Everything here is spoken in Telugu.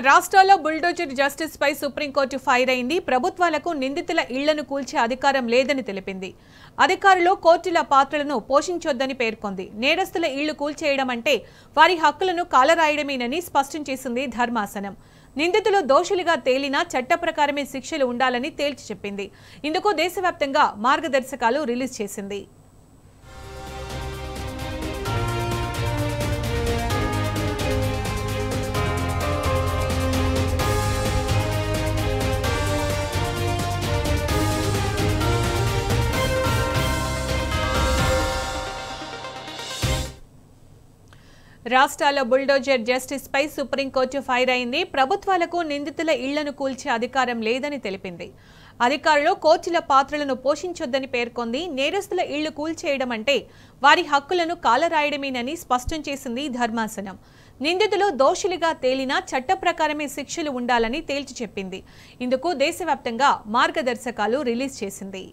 రాష్ట్రాల్లో బుల్డోజర్ జస్టిస్ పై సుప్రీంకోర్టు ఫైర్ అయింది. ప్రభుత్వాలకు నిందితుల ఇళ్లను కూల్చే అధికారం లేదని తెలిపింది. అధికారులు కోర్టుల పాత్రలను పోషించొద్దని పేర్కొంది. నేరస్తుల ఇళ్లు కూల్చేయడం అంటే వారి హక్కులను కాలరాయడమేనని స్పష్టం చేసింది ధర్మాసనం. నిందితులు దోషులుగా తేలినా చట్ట ప్రకారమే శిక్షలు ఉండాలని తేల్చి చెప్పింది. ఇందుకు దేశవ్యాప్తంగా మార్గదర్శకాలు రిలీజ్ చేసింది. రాష్ట్రాల్లో బుల్డోజర్ జస్టిస్ పై సుప్రీంకోర్టు ఫైర్ అయింది. ప్రభుత్వాలకు నిందితుల ఇళ్లను కూల్చే అధికారం లేదని తెలిపింది. అధికారులు కోర్టుల పాత్రలను పోషించొద్దని పేర్కొంది. నేరస్తుల ఇళ్లు కూల్చేయడం అంటే వారి హక్కులను కాలరాయడమేనని స్పష్టం చేసింది ధర్మాసనం. నిందితులు దోషులుగా తేలినా చట్ట ప్రకారమే శిక్షలు ఉండాలని తేల్చి చెప్పింది. ఇందుకు దేశవ్యాప్తంగా మార్గదర్శకాలు రిలీజ్ చేసింది.